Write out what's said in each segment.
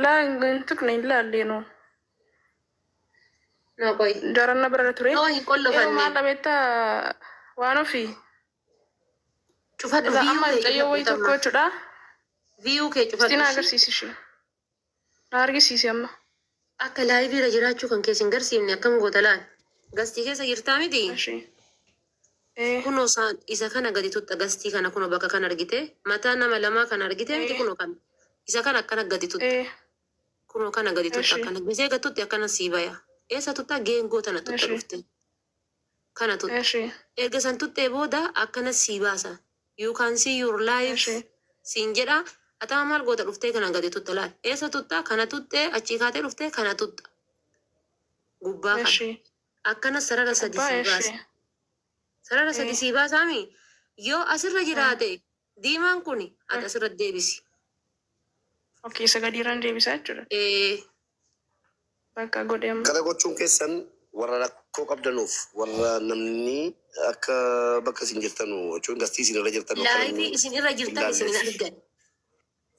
لا انتكني لا لينو نقول جارنا برا تري نقول كله إيه ما فني لبيتا وانو في شوف هذا إذا فيو أما الجيو ويتو كوتشدا فيو كي شوف ستينا هذا أجر سيسي شيء نارجي سيسي أما akka laayivii irra jiraachuu kan keessin garsiifne akkam goota laal gastii keessa jirtaa miti ماشي kunoo isa kana gadi tutta gastii kana kunoo bakka kan argite mataa nama lamaa kan argite miti kunoo kan isa kana akkana gadi tutta kunoo kana gadi tutta akkana gisee gatutti akkana sii baya eessa tutta geengoo tana tutta dhufte kana tutta erga san tuttee booda akkana sii baasa you can see your life siin jedha atama maal goota dhuftee kana gadi tutta laal eessa tutta kana tuttee achii kaatee dhuftee kana tutta gubbaa kana akkana sarara sadi sii baasa sarara sadi sii baasaami yoo asirra jiraate diimaan kuni ati asirra deebisi. Okey sagadiiraan deebisaa jechuudha. Bakka godheemu. Kana gochuun keessan warra rakkoo qabdanuuf warra namni akka bakka isin jirtanu jechuun gastii isin irra jirtanu. Laayivii isin irra jirtan isin hin argan.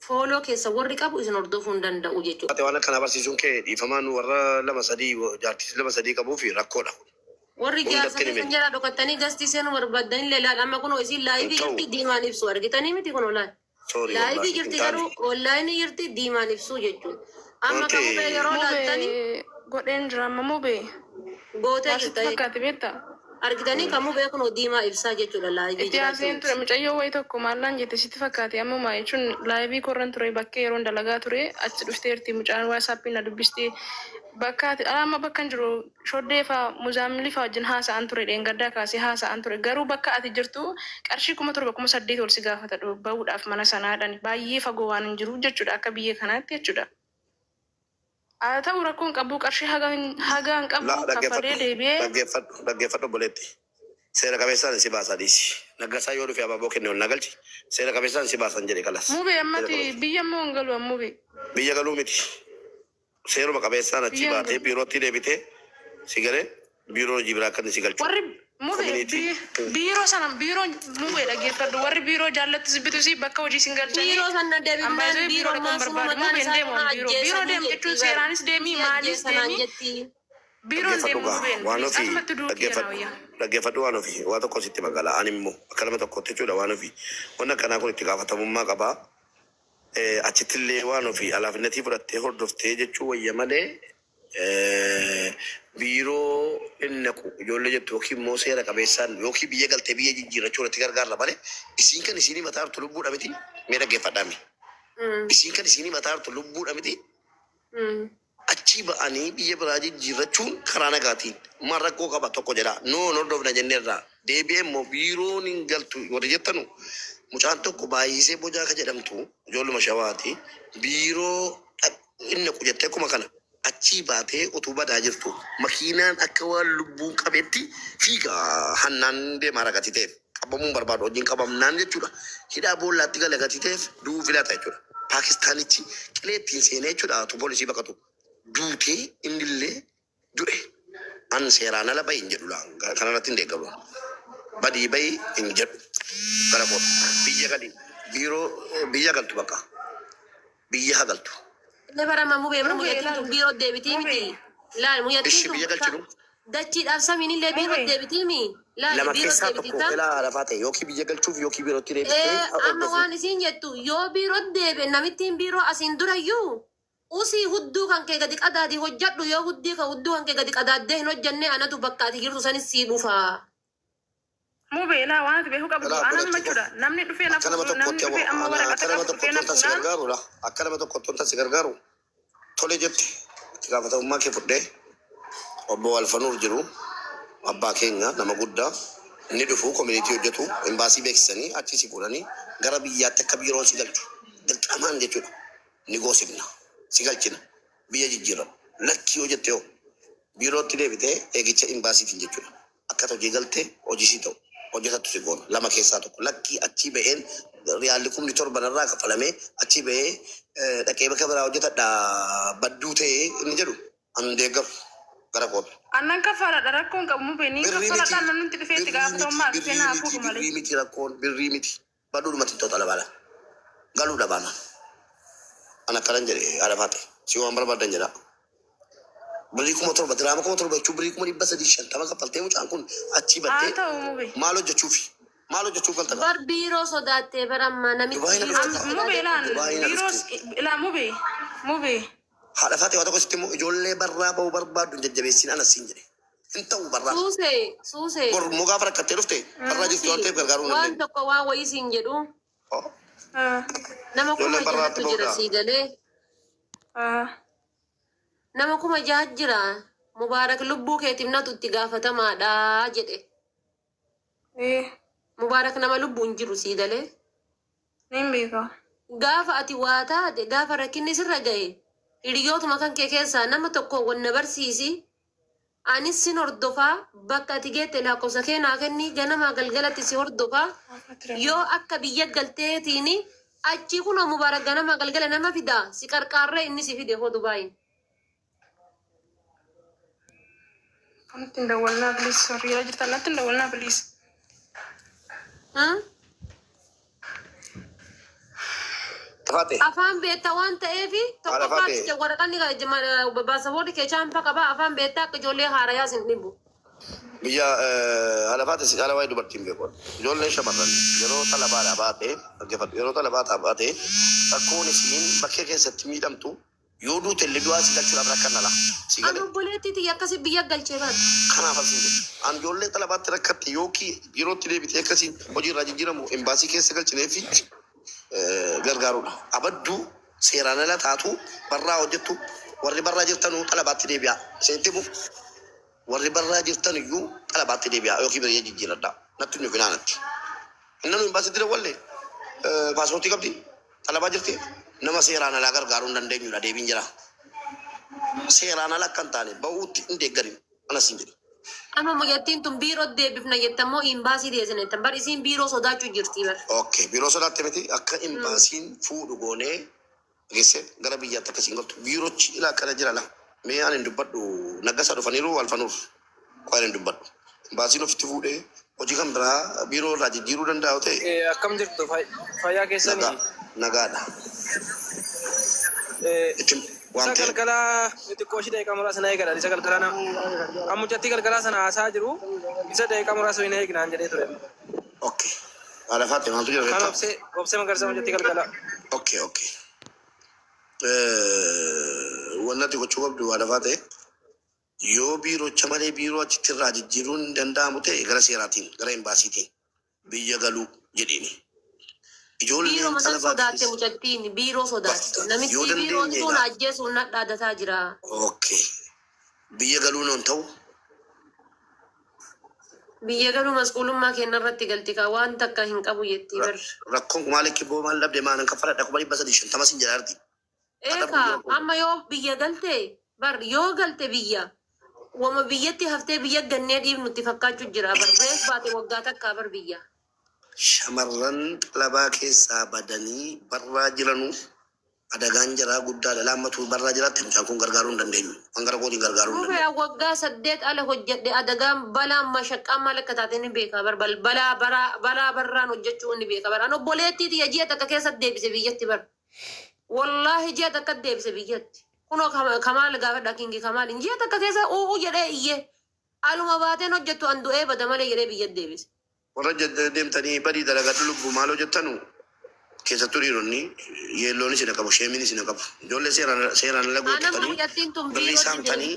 Fooloo keessa warri qabu isin hordofuu hin danda'u jechuudha. Ati waan akkana barsiisuun kee dhiifamaan warra lama sadii jaartis lama sadii qabuuf rakkoodha. Warri jaarsa kan jala dhokattanii gastii seenuu barbaadan illee laal amma kunoo isin laayivii jirti diimaan ibsu argitanii miti kunoo laal. Laayivii jirti garuu onlaayinii jirti diimaan ibsu jechuudha. Amma kamuu yeroo laaltanii godheen jira amma mubee gootee jirta fakkaate beektaa argitanii kamuu beekunoo diimaa ibsaa jechuudha laayivii itti haaseen ture mucayyoo wayii tokko maallaan jette sitti fakkaate ammumaa jechuun laayivii korran ture bakkee yeroon dalagaa ture achi dhufteerti mucaan waasaappiin na dubbistee bakkaati amma bakkan jiru shoddeefaa muzaamilifaa wajjin haasa'an ture dheengaddaa kaasee haasa'an ture garuu bakka ati jirtu qarshii 7,800 ol si gaafata bahuudhaaf mana sanaadhaan baay'ee fagoo waan hin jiru jechuudha akka biyya kanaatti jechuudha. Ta'u rakkoon qabu qarshii hagaan qabu kaffalee deebi'ee. Dhaggeeffadhu boleetti. Seera qabeessaan si baasaa dhiisi. Naggasaa yoo dhufe abaaboo kenne ol nagalchi. Seera qabeessaan si baasan jedhe kalas. Mubee ammati biyya immoo hin galu ammubee. Biyya galuu miti. Seeruma qabeessaan achi baatee biirootti deebitee si galee biiroo hojii biraa akka inni si galchu. Warri mubee biiroo sana biiroo mubee dhaggeeffadhu warri biiroo jaallatti sibbitu si bakka hojii sin galchanii. Biiroo sana deebi'uudhaan biiroo maasuma mataan isaa nama ajjeesanii biiroo deemu jechuun seeraanis deemii maalis deemii biiroon deemu mubeen asumatti dhaggeeffadhu waan ofii waa tokko sitti magaalaa ani immoo akka nama tokkotti jechuudha waan ofii wanna akkanaa kun itti gaafatamummaa qabaa. Achittillee waan ofii alaafinnatii fudhattee hordoftee jechuu wayya malee biiroo inni naqu ijoollee jettu yookiin immoo seera qabeessaan yookiin biyya galtee biyya jijjiirrachuu irratti gargaarra malee isiin kan isinii mataa hartu lubbuudha miti mee dhaggeeffadhaami. Isiin kan isinii mataa hartu lubbuudha miti achi ba'anii biyya biraa jijjiirrachuun karaa nagaatiin maan rakkoo qaba tokko jedha noon hordofna jenneerraa deebi'ee immoo biiroon hin galtu warri jettanu. Mucaan tokko baay'isee bojaa ka jedhamtu ijoolluma shawaati biiroo inni jettee kuma kana achii baatee utuu badaa jirtu makiinaan akka waan lubbuun qabeetti fiigaa hannaan deemaa ragati ta'eef qabamuun barbaadu wajjin qabamnaan jechuudha. Hidhaa boollaatti gala gati ta'eef du'uu filata jechuudha. Paakistaanichi qilee ittiin seenee jechuudha tu poolisii baqatu duutee innillee du'e an seeraan ala bahi hin jedhu kanarratti hin deeggamu. Badii bahi hin jedhu. Gara koo biyya gadi biiroo biyya galtu bakka biyya hagaltu. Inni barama mubee biiroo deebitii miti. Laal Ishi biyya galchiru. Dachiidhaaf samiin illee biiroo deebitii mi. Lama keessaa tokko ilaa lafaa ta'e yookiin biyya galchuuf yookiin biirootti deebitee. Amma waan isiin jettu yoo biiroo deebe namittiin biiroo asiin durayyuu usii hudduu kan kee gadi qadaadi hojjadhu yoo hudduu kan kee gadi qadaaddee hin hojjenne anatu bakka ati jirtu sanis sii dhufa. Mubee laa waan ati beekuu qabdu anaan machuudha namni dhufee naaf namni dhufee amma waraqata qabu dhufee naaf akka nama tokkotti wanta si gargaaru tole jetti itti gaafatamummaa kee fudhee obbo Alfanuur jiru abbaa keenya nama guddaa inni dhufu koominiitii hojjetu imbaasii beeksisanii achi si fuudhanii gara biyyaatti akka biiroon si galchu dirqamaan jechuudha ni goosifna si galchina biyya jijjiirra lakkii hojjette yoo biirootti deebitee eegicha imbaasiitiin jechuudha akka hojii galtee hojii si ta'u. Hojjetatu si goona lama keessaa tokko lakkii achi ba'een riyaalli 17,000 irraa kafalamee achi ba'ee dhaqee bakka biraa hojjetadha badduu ta'ee inni jedhu an deeggaru gara koota. Annan kaffalaadha rakkoon qabu mubee ni kaffalaadhaan namni itti dhufee itti gaafatamummaa dhufee naa fuudhu malee. Birrii miti rakkoon birrii miti badduudhumatti toota labaala galuudha baana أنا كلام جري على فاتي سوى أمر بدن جرا بريكم موتور بدرامكم موتور بتشوف بريكم مريب بس ديشان تما كفلتي مش أنكون أتشي بتة مالو جتشوفي مالو جتشوف كل تغير بر بيرو صداتي برما نميت موبي لان بيروس لا موبي هذا فاتي واتو كستمو جولة برا بو برا دون جبيسين أنا سينجري أنت وبرا سوسي بر مغافرة كتيرفتي برا جت وانتي برغارون وان تقوى ويسينجرو nama kuma jahatu jira sigale nama kuma jahat jira mubarak lubbu keetim natu itti gaafatamaadha jedhe mubarak nama lubbuun jiru sigale nimbeeka gaafa ati waa taate gaafa rakkinni sirra gahe hiriyootuma kan kee keessaa nama tokko wanna barsiisi anis sin hordofaa bakka ati geette lakkoofsa kee naa kenni ganama galgalatti si hordofaa yoo akka biyya galteetiini achi kuno mubarak ganama galgala nama fida si qarqaarree inni si fide hoo Dubaayin. kanatti hin dawwalnaa bilis horiira jirtan natti hin dawwalnaa bilis. Afaan beektaa waan ta'eefi tokko faatti waraqanni baasaboorri kee chaampaa qaba afaan beektaa akka ijoollee haarayaa sin dhibbu. biyya alafaati si ala wayi dubartiin beekon ijoolleen shamarran yeroo talabaadhaa baatee dhaggeeffadhu yeroo talabaataa baatee rakkoon isiin bakkee keessatti miidhamtu yoo duute illee du'aa si galchuudhaaf rakkannala si galee. Ani obboleettiiti akkasii biyya galchee baate. Kanaaf asiin jedhu an ijoollee talabaatti rakkatte yookiin yerootti deebitee akkasiin hojii irraa jijjiiramu embaasii keessa galchinee fi gargaarudha. Abadduu seeraan ala taatu barraa hojjettu warri barraa jirtanuu talabaatti deebi'a seentimu. warri barraa jirtan iyyuu talabaatti deebi'a yookiin biyya jijjiiradha natti nu finaanatti innanu imbaasitti dawwalle paaspoortii qabdi talabaa jirti nama seeraan alaa gargaaruu hin dandeenyudha deebiin jira seeraan ala akka hin taane ba'uutti hin deeggarin anas hin jedhu. Amma muyyattiin tun biiroo deebifna jettammoo imbaasii deesine tan bar isiin biiroo sodaachuu jirti bar. Okay biiroo sodaatte miti akka imbaasiin fuudhu goonee geesse gara biyyaatti akkasiin galtu biiroochi ilaa akkana jira la. Mee ani dubbadhu naggasa dhufaniiru alfanuuf qofa ani dubbadhu baasiin ofitti fuudhee hojii kan biraa biiroo irraa jijjiiruu danda'u ta'e. Akkam jirtu fayyaa keessanii? Nagaadha. Isa galgalaa xiqqoo ishee daqiiqaa muraasa na eegadha. Isa galgalaa ammujjatti galgalaa sana haasaa jiru isa daqiiqaa muraasa hin eegnaan jedhee ture. Okay. Haala faatte maaltu jira? Kan obsee magarsa ammujjatti galgalaa. Okay. Wannati gochuu qabdu haala faatte yoo biiroocha malee biiroo achitti irraa jijjiiruun danda'amu ta'e gara seeraatiin gara imbaasiitiin biyya galuu jedhini. Biiroo masan sodaatte mucattiin biiroo sodaatte namichi biiroo sun ajjeesuun nadhaadataa jira. Okay. Biyya galuu noon ta'u. Biyya galuu mas'uulummaa kenna irratti galti kaa waan takka hin qabu jetti bar. Rakkoon maaliif kibboo maal dhabde maanan kaffaladha 350 jedhaarti. Eka amma yoo biyya galte bar yoo galte biyya wama biyyatti haftee biyya gannee dhiibnutti fakkaachuu jira bar reef baate waggaa takkaa bar biyya. Shamarran talabaa keessaa badanii barraa jiranuuf adagaan jaraa guddaadha. Laammatu barraa jiraatti mucaan kun gargaaruu hin dandeenyu. Hangara kootiin gargaaruu hin dandeenyu. Waggaa 8 ala hojjedhe adagaan balaa mashaqqaa maal akka taate ni beeka bar balaa barraan hojjechuu ni beeka bar. An obboleettiiti ji'a takka keessatti deebise biyyatti bar. Wallahi ji'a takka deebise biyyatti. Kunoo Kamaal gaafadha kingi Kamaal ji'a takka keessa jedhee iyyee aluma baateen hojjettu an du'ee bada malee jedhee biyyatti deebise. Warra deemtanii badii dalagaa lubbuu maal hojjettanu keessattuu dhiironni yeelloon isin qabu sheemiin isin qabu ijoollee seeraan ala gootatanii birrii saamtanii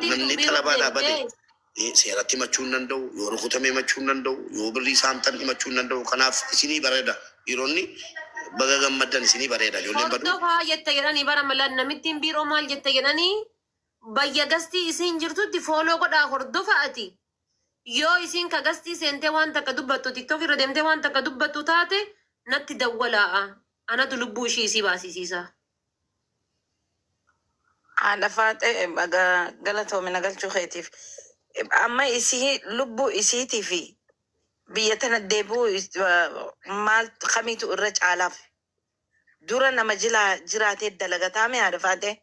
namni talabaa dhaabate seeratti himachuu hin danda'u yoo rukutame himachuu hin danda'u yoo birrii saamtan himachuu hin danda'u kanaaf isinii bareeda dhiironni baga gammaddan isinii bareeda ijoolleen badu. Hordofaa jette jedhanii bara malaan namittiin biiroo maal jette jedhanii bayya gastii isin jirtutti fooloo godhaa hordofa ati. Yoo isin ka gastii seentee waan takka dubbattu tiktok irra deemtee waan takka dubbattu taate natti dawwalaa anatu lubbuu ishii isii baasisiisa. Haadha faaxee galatoomina galchuu keetiif amma isii lubbuu isiitii fi biyya tana deebi'uu maal kamiitu irra caalaaf dura nama jiraatee dalagataame haadha faaxee.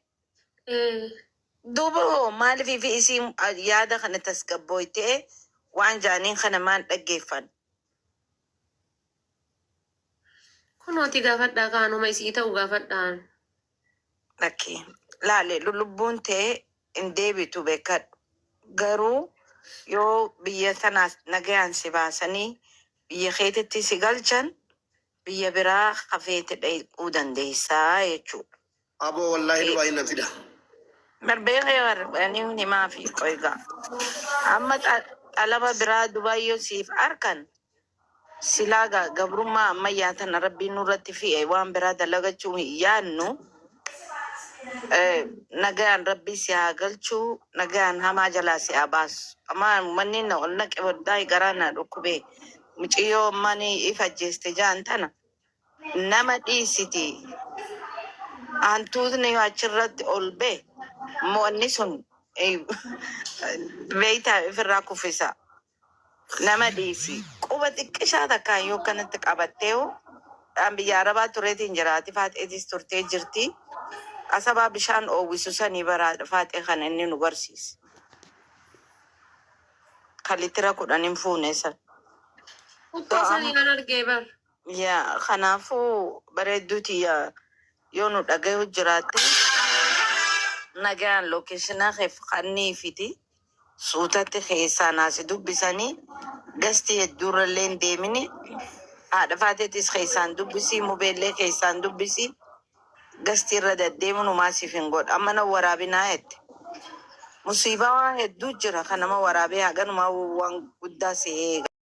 Duuba hoo maaliif fi isii yaada kana tasgabbooytee waan jaaniin kana maan dhaggeeffan. kunooti gaafadhaa kaanuma isii ta'u gaafadhaan. Lakki laale lubbuun ta'e hin deebitu beekadhu. Garuu yoo biyya tanaas nagayaan si baasanii biyya keetitti si galchan biyya biraa hafeete dhaquu dandeessaa jechuudha. Aboo wallaahi dhibaa hin nafida. Barbeeqee warranii himaa fi qoygaa. Amma xalaba biraa Dubaayyoo siif arkan silaagaa gabrummaa ammayyaa tana rabbiin nurratti fi'e waan biraa dalagachuu hin yaadnu. Nagaan rabbi si haa galchuu nagaan hamaa jalaa si haa baasu. Amma manni na ol naqe waddaa garaa na dhukkubee muciyyoo mani ifa jeeste jaan tana nama dhiisiti. Hantuutni achirratti ol bee mo'anni sun beeytaa ifirraa kuffisa. Nama dhiisi quba xiqqishaa takkaan yoo kanatti qabattee dhaan biyya arabaa tureetiin jiraati faaxeetis turtee jirti. Asabaa bishaan oowwisu sanii baraa faaxee kan inni nu barsiise. Kalitira kudhanin fuune san. Uttoo sanii kan argee bar. Yaa kanaafuu bareedduuti yoo nu dhagayu jiraatte nagaan lookeeshinaa keef kannii fiti suutatti keessaa naasi dubbisanii gastii hedduurrallee hin deemini haadha faateetis keessaan dubbisii mubeellee keessaan dubbisii gastii irra deddeemu numaasiif hin godha amma na waraabinaa jette musiibaa waan hedduu jira kan nama waraabee haganumaa waan guddaa si eega.